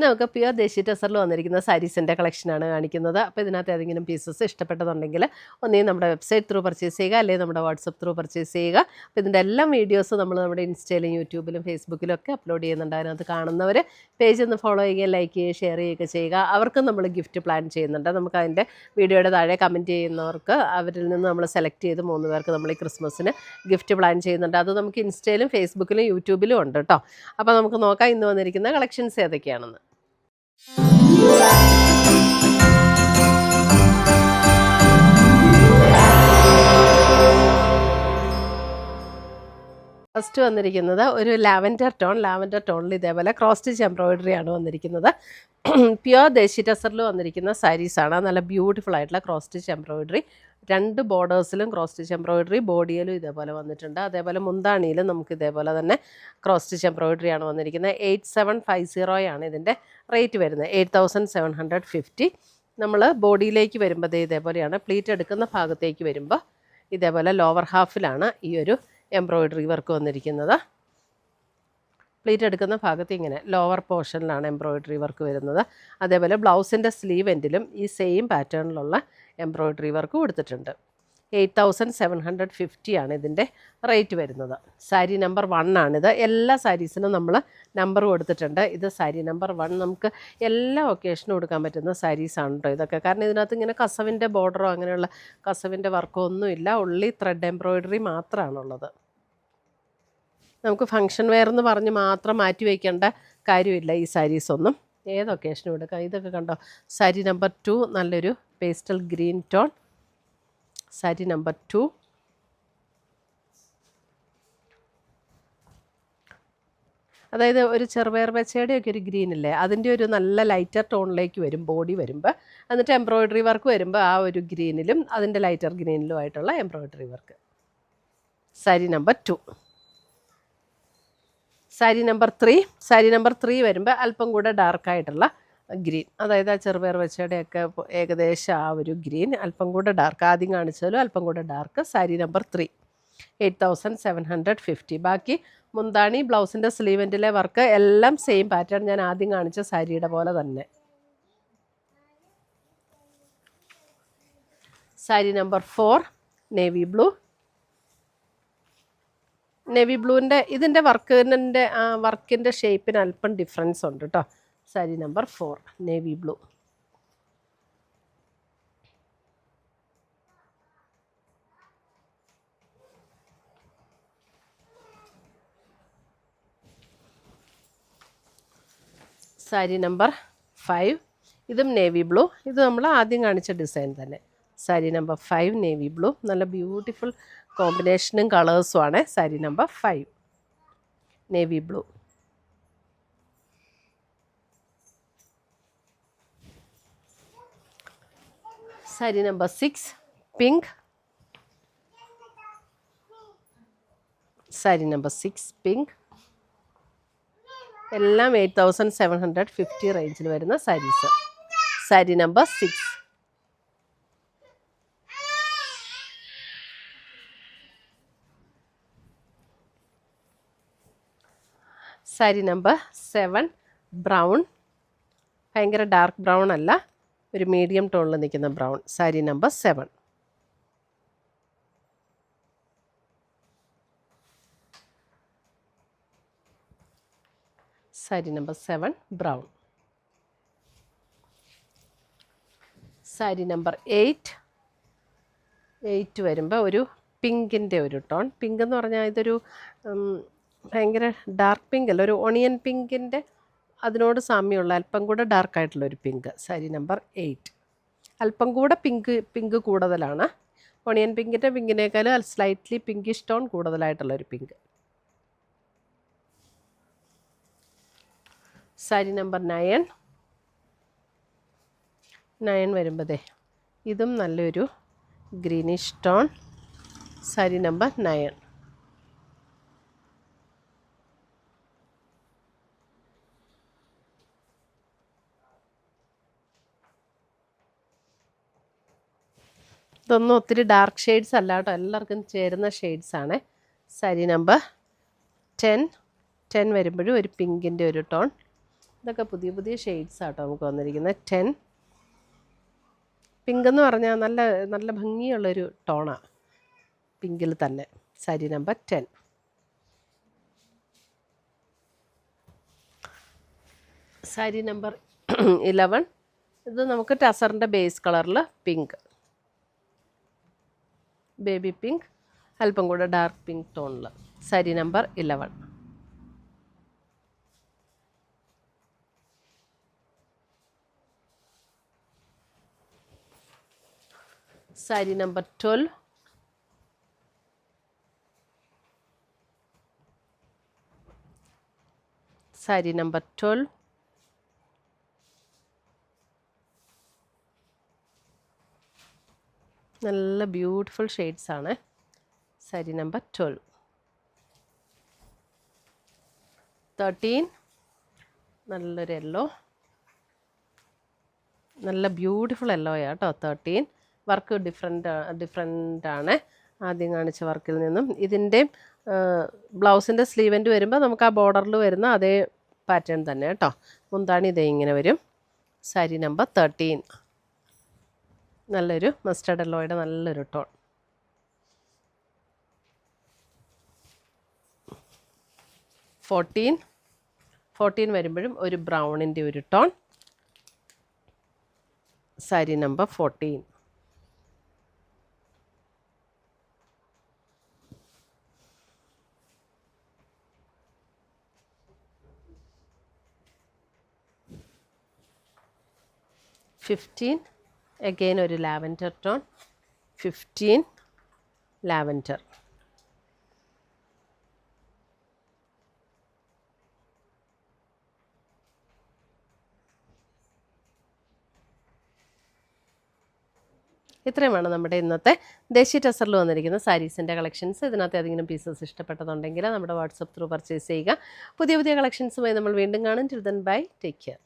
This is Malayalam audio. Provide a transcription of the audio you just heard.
നമുക്ക് പ്യുവർ ദേശി ടെസറിൽ വന്നിരിക്കുന്ന സാരീസിൻ്റെ കളക്ഷനാണ് കാണിക്കുന്നത്. അപ്പോൾ ഇതിനകത്ത് ഏതെങ്കിലും പീസസ് ഇഷ്ടപ്പെട്ടതുണ്ടെങ്കിൽ ഒന്നെങ്കിൽ നമ്മുടെ വെബ്സൈറ്റ് ത്രൂ പർച്ചേസ് ചെയ്യുക, അല്ലെങ്കിൽ നമ്മുടെ വാട്സപ്പ് ത്രൂ പർച്ചേസ് ചെയ്യുക. അപ്പോൾ ഇതിൻ്റെ എല്ലാം വീഡിയോസ് നമ്മൾ നമ്മുടെ ഇൻസ്റ്റയിലും യൂട്യൂബിലും ഫേസ്ബുക്കിലും ഒക്കെ അപ്ലോഡ് ചെയ്യുന്നുണ്ട്. അതിനകത്ത് കാണുന്നവർ പേജ് ഒന്ന് ഫോളോ ചെയ്യുക, ലൈക്ക് ചെയ്യുക, ഷെയർ ചെയ്യുകയൊക്കെ ചെയ്യുക. അവർക്കും നമ്മൾ ഗിഫ്റ്റ് പ്ലാൻ ചെയ്യുന്നുണ്ട്. നമുക്ക് അതിൻ്റെ വീഡിയോയുടെ താഴെ കമൻറ്റ് ചെയ്യുന്നവർക്ക് അവരിൽ നിന്ന് നമ്മൾ സെലക്ട് ചെയ്ത് 3 പേർക്ക് നമ്മൾ ഈ ക്രിസ്മസിന് ഗിഫ്റ്റ് പ്ലാൻ ചെയ്യുന്നുണ്ട്. അത് നമുക്ക് ഇൻസ്റ്റയിലും ഫേസ്ബുക്കിലും യൂട്യൂബിലും ഉണ്ട് കേട്ടോ. അപ്പോൾ നമുക്ക് നോക്കാം ഇന്ന് വന്നിരിക്കുന്ന കളക്ഷൻസ് ഏതൊക്കെയാണെന്ന്. ഫസ്റ്റ് വന്നിരിക്കുന്നത് ഒരു ലാവൻഡർ ടോണിൽ ഇതേപോലെ ക്രോസ് സ്റ്റിച്ച് എംബ്രോയിഡറി ആണ് വന്നിരിക്കുന്നത്. പ്യുവർ ദേശി ടെസറിൽ വന്നിരിക്കുന്ന സാരീസാണ്. നല്ല ബ്യൂട്ടിഫുൾ ആയിട്ടുള്ള ക്രോസ് സ്റ്റിച്ച് എംബ്രോയിഡറി. 2 ബോർഡേഴ്സിലും ക്രോസ് സ്റ്റിച്ച് എംബ്രോയിഡറി, ബോഡിയിലും ഇതേപോലെ വന്നിട്ടുണ്ട്. അതേപോലെ മുന്താണിയിലും നമുക്ക് ഇതേപോലെ തന്നെ ക്രോസ് സ്റ്റിച്ച് എംബ്രോയിഡറി ആണ് വന്നിരിക്കുന്നത്. 8750 ആണ് ഇതിൻ്റെ റേറ്റ് വരുന്നത്. 8750. നമ്മൾ ബോഡിയിലേക്ക് വരുമ്പോൾ ഇതേപോലെയാണ്. പ്ലീറ്റ് എടുക്കുന്ന ഭാഗത്തേക്ക് വരുമ്പോൾ ഇതേപോലെ ലോവർ ഹാഫിലാണ് ഈ ഒരു എംബ്രോയിഡറി വർക്ക് വന്നിരിക്കുന്നത്. പ്ലീറ്റ് എടുക്കുന്ന ഭാഗത്ത് ഇങ്ങനെ ലോവർ പോർഷനിലാണ് എംബ്രോയിഡറി വർക്ക് വരുന്നത്. അതേപോലെ ബ്ലൗസിൻ്റെ സ്ലീവ് എൻഡിലും ഈ സെയിം പാറ്റേണിലുള്ള എംബ്രോയിഡറി വർക്ക് കൊടുത്തിട്ടുണ്ട്. 8750 ആണ് ഇതിൻ്റെ റേറ്റ് വരുന്നത്. സാരി നമ്പർ 1 ആണിത്. എല്ലാ സാരീസിനും നമ്മൾ നമ്പർ കൊടുത്തിട്ടുണ്ട്. ഇത് സാരി നമ്പർ 1. നമുക്ക് എല്ലാ ഒക്കേഷനും കൊടുക്കാൻ പറ്റുന്ന സാരീസാണ് കേട്ടോ ഇതൊക്കെ. കാരണം ഇതിനകത്ത് ഇങ്ങനെ കസവിൻ്റെ ബോർഡറോ അങ്ങനെയുള്ള കസവിൻ്റെ വർക്കോ ഒന്നുമില്ല. ഉള്ളി ത്രെഡ് എംബ്രോയിഡറി മാത്രമാണുള്ളത്. നമുക്ക് ഫങ്ഷൻ വെയർ എന്ന് പറഞ്ഞ് മാത്രം മാറ്റി വയ്ക്കേണ്ട കാര്യമില്ല ഈ സാരീസൊന്നും. ഏത് ഒക്കേഷനും എടുക്കാം. ഇതൊക്കെ കണ്ടോ, സാരി നമ്പർ 2 നല്ലൊരു pastel green tone. Sari number 2. അതായത് ഒരു ചെറുപയർ പച്ചയുടെയൊക്കെ ഒരു ഗ്രീൻ ഇല്ലേ, അതിൻ്റെ ഒരു നല്ല ലൈറ്റർ ടോണിലേക്ക് വരും ബോഡി വരുമ്പോൾ. എന്നിട്ട് എംബ്രോയിഡറി വർക്ക് വരുമ്പോൾ ആ ഒരു ഗ്രീനിലും അതിൻ്റെ ലൈറ്റർ ഗ്രീനിലും ആയിട്ടുള്ള embroidery work. Sari number 2. Sari number 3 വരുമ്പോൾ അല്പം കൂടെ ഡാർക്കായിട്ടുള്ള ഗ്രീൻ. അതായത് ആ ചെറുപയർ വെച്ചയുടെയൊക്കെ ഏകദേശം ആ ഒരു ഗ്രീൻ അല്പം കൂടെ ഡാർക്ക്. ആദ്യം കാണിച്ചാലും അല്പം കൂടെ ഡാർക്ക്. സാരി നമ്പർ 3 8750. ബാക്കി മുന്താണി, ബ്ലൗസിൻ്റെ സ്ലീവെൻറ്റിലെ വർക്ക് എല്ലാം സെയിം പാറ്റേൺ ഞാൻ ആദ്യം കാണിച്ച സാരിയുടെ പോലെ തന്നെ. സാരി നമ്പർ 4 നേവി ബ്ലൂവിൻ്റെ ഇതിൻ്റെ വർക്കിൻ്റെ ഷേപ്പിന് അല്പം ഡിഫറൻസ് ഉണ്ട് കേട്ടോ. Sari number 4 navy blue. Sari number 5 ഇതും നേവി ബ്ലൂ. ഇത് നമ്മൾ ആദ്യം കാണിച്ച ഡിസൈൻ തന്നെ. Sari number 5 navy blue. നല്ല ബ്യൂട്ടിഫുൾ കോമ്പിനേഷനും കളേഴ്സുമാണ്. Sari number 5 navy blue. Sari number 6 pink. Sari number 6 pink. എല്ലാം 8750 റേഞ്ചിൽ വരുന്ന saris. Sari number 6. Sari number 7 brown. ഭയങ്കര ഡാർക്ക് ബ്രൗൺ അല്ല, ഒരു മീഡിയം ടോണിൽ നിൽക്കുന്ന brown. Sari number 7. Sari number 7 brown. Sari number 8 വരുമ്പോൾ ഒരു പിങ്കിൻ്റെ ഒരു ടോൺ. പിങ്ക് എന്ന് പറഞ്ഞാൽ ഇതൊരു ഭയങ്കര ഡാർക്ക് പിങ്ക് അല്ല, ഒരു ഓണിയൻ പിങ്കിൻ്റെ അതിനോട് സാമ്യമുള്ള അല്പം കൂടെ ഡാർക്കായിട്ടുള്ളൊരു പിങ്ക്. സാരി നമ്പർ 8. അല്പം കൂടെ പിങ്ക് കൂടുതലാണ്. ഓണിയൻ പിങ്കിനേക്കാളും സ്ലൈറ്റ്ലി പിങ്കിഷ് ടോൺ കൂടുതലായിട്ടുള്ളൊരു പിങ്ക്. സാരി നമ്പർ 9 വരുമ്പോൾ ഇതും നല്ലൊരു ഗ്രീനിഷ് ടോൺ. സാരി നമ്പർ 9. ഇതൊന്നും ഒത്തിരി ഡാർക്ക് ഷെയ്ഡ്സ് അല്ല കേട്ടോ, എല്ലാവർക്കും ചേരുന്ന ഷെയ്ഡ്സാണ്. സാരി നമ്പർ 10 വരുമ്പോഴും ഒരു പിങ്കിൻ്റെ ഒരു ടോൺ. ഇതൊക്കെ പുതിയ പുതിയ ഷെയ്ഡ്സ് ആട്ടോ നമുക്ക് വന്നിരിക്കുന്നത്. 10. പിങ്ക് എന്ന് പറഞ്ഞാൽ നല്ല നല്ല ഭംഗിയുള്ളൊരു ടോണാണ്, പിങ്കിൽ തന്നെ. സാരി നമ്പർ 10. സാരി നമ്പർ 11. ഇത് നമുക്ക് ടസറിൻ്റെ ബേസ് കളറിൽ പിങ്ക്, ബേബി പിങ്ക്, അല്പം കൂടെ ഡാർക്ക് പിങ്ക് ടോണിൽ. Sari number 11. Sari number 12. Sari number 12. നല്ല ബ്യൂട്ടിഫുൾ ഷെയ്ഡ്സ് ആണ്. സാരി നമ്പർ 12. 13. നല്ലൊരു യെല്ലോ, നല്ല ബ്യൂട്ടിഫുൾ യെല്ലോയാണ് കേട്ടോ 13. വർക്ക് ഡിഫറെൻ്റ് ആണ് ആദ്യം കാണിച്ച വർക്കിൽ നിന്നും. ഇതിൻ്റെ ബ്ലൗസിൻ്റെ സ്ലീവെൻ്റ് വരുമ്പോൾ നമുക്ക് ആ ബോർഡറിൽ വരുന്ന അതേ പാറ്റേൺ തന്നെ കേട്ടോ. മുന്താണി ഇതേ ഇങ്ങനെ വരും. സാരി നമ്പർ 13. നല്ലൊരു മസ്റ്റർഡ് യെല്ലോയുടെ നല്ലൊരു ടോൺ. 14 വരുമ്പോഴും ഒരു ബ്രൗണിൻ്റെ ഒരു ടോൺ. സാരി നമ്പർ 14. 15. അഗെയിൻ ഒരു ലാവൻഡർ ടോൺ. 15 ലാവൻഡർ. ഇത്രയുമാണ് നമ്മുടെ ഇന്നത്തെ ദേശി ടസറിൽ വന്നിരിക്കുന്ന സാരീസിൻ്റെ കളക്ഷൻസ്. ഇതിനകത്ത് ഏതെങ്കിലും പീസസ് ഇഷ്ടപ്പെട്ടതുണ്ടെങ്കിൽ നമ്മുടെ വാട്സപ്പ് ത്രൂ പർച്ചേസ് ചെയ്യുക. പുതിയ പുതിയ കളക്ഷൻസുമായി നമ്മൾ വീണ്ടും കാണും. Till then bye, take care.